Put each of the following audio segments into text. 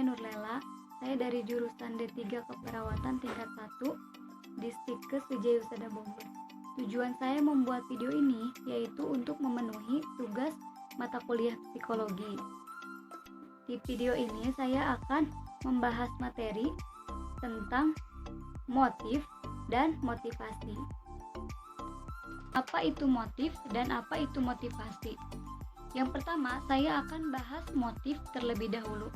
Nurlela. Saya dari jurusan D3 Keperawatan tingkat 1 di Stikes Wijaya Usada Bogor. Tujuan saya membuat video ini yaitu untuk memenuhi tugas mata kuliah psikologi. Di video ini saya akan membahas materi tentang motif dan motivasi. Apa itu motif dan apa itu motivasi? Yang pertama, saya akan bahas motif terlebih dahulu.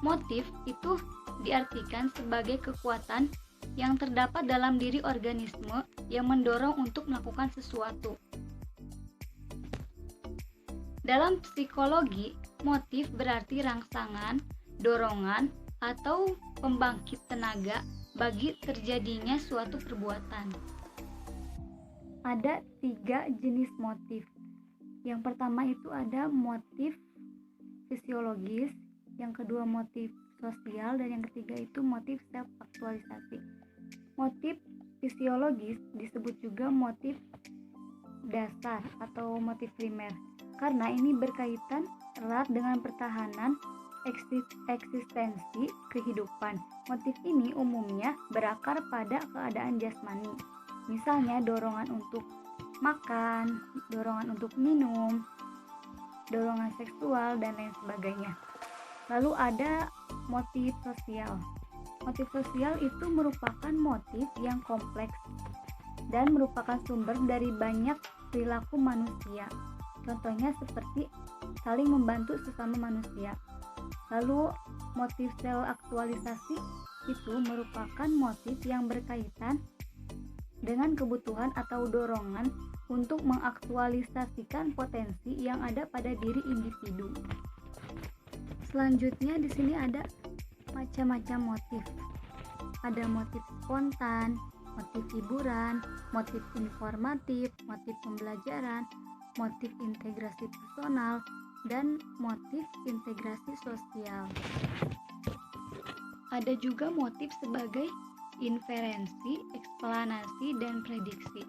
Motif itu diartikan sebagai kekuatan yang terdapat dalam diri organisme yang mendorong untuk melakukan sesuatu. Dalam psikologi, motif berarti rangsangan, dorongan, atau pembangkit tenaga bagi terjadinya suatu perbuatan. Ada 3 jenis motif. Yang pertama itu ada motif fisiologis, yang kedua motif sosial, dan yang ketiga itu motif self-aktualisasi. Motif fisiologis disebut juga motif dasar atau motif primer, karena ini berkaitan erat dengan pertahanan eksistensi kehidupan. Motif ini umumnya berakar pada keadaan jasmani, misalnya dorongan untuk makan, dorongan untuk minum, dorongan seksual, dan lain sebagainya. Lalu ada motif sosial. Motif sosial itu merupakan motif yang kompleks dan merupakan sumber dari banyak perilaku manusia. Contohnya seperti saling membantu sesama manusia. Lalu motif self-aktualisasi itu merupakan motif yang berkaitan dengan kebutuhan atau dorongan untuk mengaktualisasikan potensi yang ada pada diri individu. Selanjutnya di sini ada macam-macam motif. Ada motif spontan, motif hiburan, motif informatif, motif pembelajaran, motif integrasi personal, dan motif integrasi sosial. Ada juga motif sebagai inferensi, eksplanasi, dan prediksi.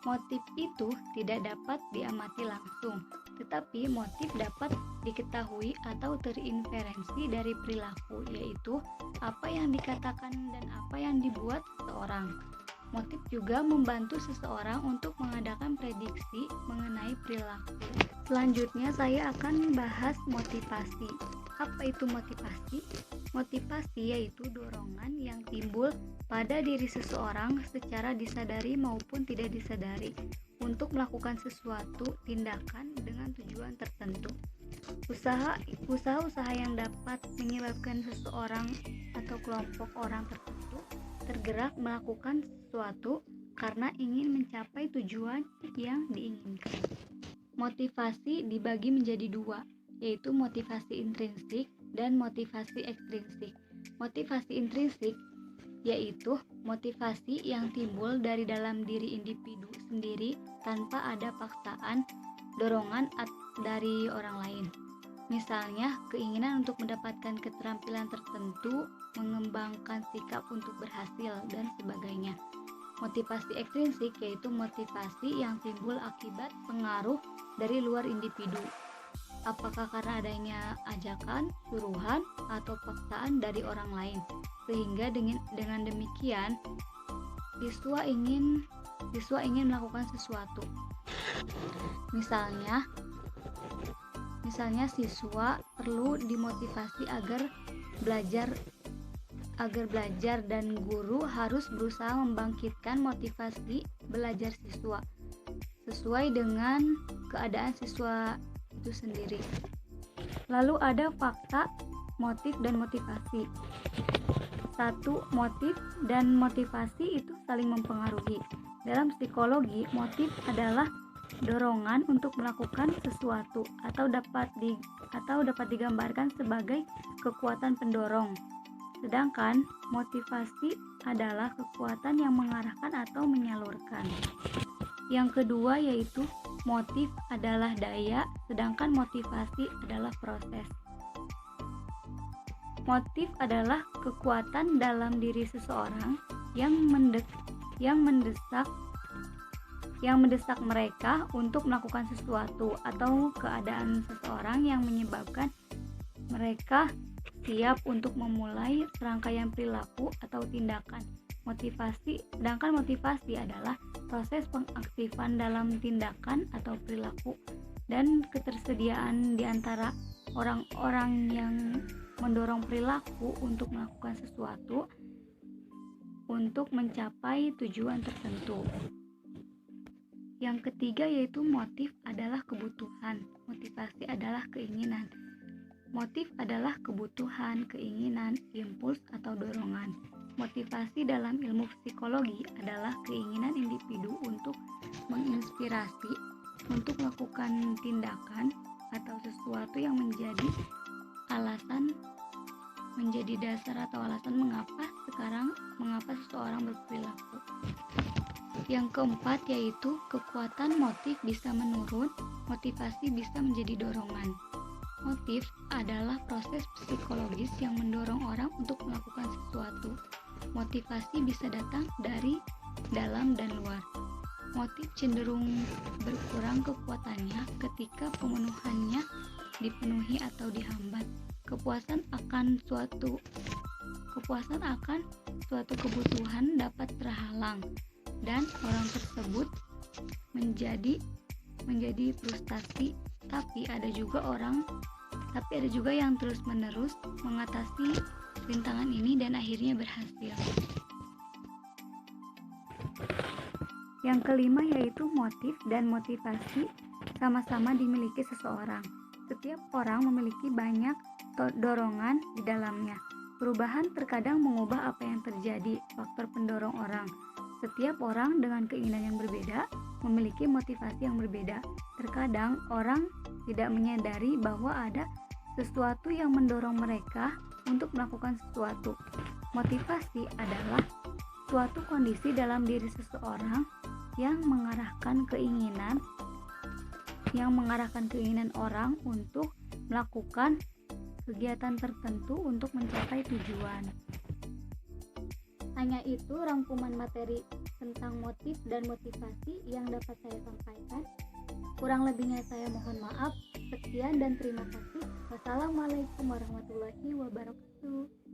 Motif itu tidak dapat diamati langsung, tetapi motif dapat diketahui atau terinferensi dari perilaku, yaitu apa yang dikatakan dan apa yang dibuat seseorang. Motif juga membantu seseorang untuk mengadakan prediksi mengenai perilaku. Selanjutnya saya akan bahas motivasi. Apa itu motivasi? Motivasi yaitu dorongan yang timbul pada diri seseorang secara disadari maupun tidak disadari untuk melakukan sesuatu tindakan dengan tujuan tertentu. Usaha-usaha yang dapat menyebabkan seseorang atau kelompok orang tertentu tergerak melakukan sesuatu karena ingin mencapai tujuan yang diinginkan. Motivasi dibagi menjadi 2, yaitu motivasi intrinsik dan motivasi ekstrinsik. Motivasi intrinsik yaitu motivasi yang timbul dari dalam diri individu sendiri tanpa ada paksaan, dorongan dari orang lain. Misalnya, keinginan untuk mendapatkan keterampilan tertentu, mengembangkan sikap untuk berhasil, dan sebagainya. Motivasi ekstrinsik yaitu motivasi yang timbul akibat pengaruh dari luar individu. Apakah karena adanya ajakan, suruhan, atau paksaan dari orang lain, sehingga dengan demikian siswa ingin melakukan sesuatu. Misalnya siswa perlu dimotivasi agar belajar dan guru harus berusaha membangkitkan motivasi belajar siswa sesuai dengan keadaan siswa itu sendiri. Lalu ada fakta, motif, dan motivasi. 1. Motif dan motivasi itu saling mempengaruhi. Dalam psikologi, motif adalah dorongan untuk melakukan sesuatu atau dapat digambarkan sebagai kekuatan pendorong. Sedangkan motivasi adalah kekuatan yang mengarahkan atau menyalurkan. Yang kedua yaitu motif adalah daya, sedangkan motivasi adalah proses. Motif adalah kekuatan dalam diri seseorang yang mendesak mereka untuk melakukan sesuatu atau keadaan seseorang yang menyebabkan mereka siap untuk memulai serangkaian perilaku atau tindakan. Sedangkan motivasi adalah proses pengaktifan dalam tindakan atau perilaku dan ketersediaan di antara orang-orang yang mendorong perilaku untuk melakukan sesuatu untuk mencapai tujuan tertentu. Yang ketiga yaitu motif adalah kebutuhan, motivasi adalah keinginan. Motif adalah kebutuhan, keinginan, impuls atau dorongan. Motivasi dalam ilmu psikologi adalah keinginan individu untuk menginspirasi untuk melakukan tindakan atau sesuatu yang menjadi dasar atau alasan mengapa seseorang berperilaku. Yang keempat yaitu kekuatan motif bisa menurun, motivasi bisa menjadi dorongan. Motif adalah proses psikologis yang mendorong orang untuk melakukan sesuatu. Motivasi bisa datang dari dalam dan luar. Motif cenderung berkurang kekuatannya ketika pemenuhannya dipenuhi atau dihambat. Kepuasan akan suatu kebutuhan dapat terhalang dan orang tersebut menjadi frustasi. Tapi ada juga yang terus-menerus mengatasi rintangan ini dan akhirnya berhasil. Yang kelima yaitu motif dan motivasi sama-sama dimiliki seseorang. Setiap orang memiliki banyak dorongan di dalamnya. Perubahan terkadang mengubah apa yang terjadi, faktor pendorong orang. Setiap orang dengan keinginan yang berbeda memiliki motivasi yang berbeda. Terkadang orang tidak menyadari bahwa ada sesuatu yang mendorong mereka untuk melakukan sesuatu. Motivasi adalah suatu kondisi dalam diri seseorang yang mengarahkan keinginan orang untuk melakukan kegiatan tertentu untuk mencapai tujuan. Hanya itu rangkuman materi tentang motif dan motivasi yang dapat saya sampaikan. Kurang lebihnya saya mohon maaf. Sekian dan terima kasih. Wassalamualaikum warahmatullahi wabarakatuh.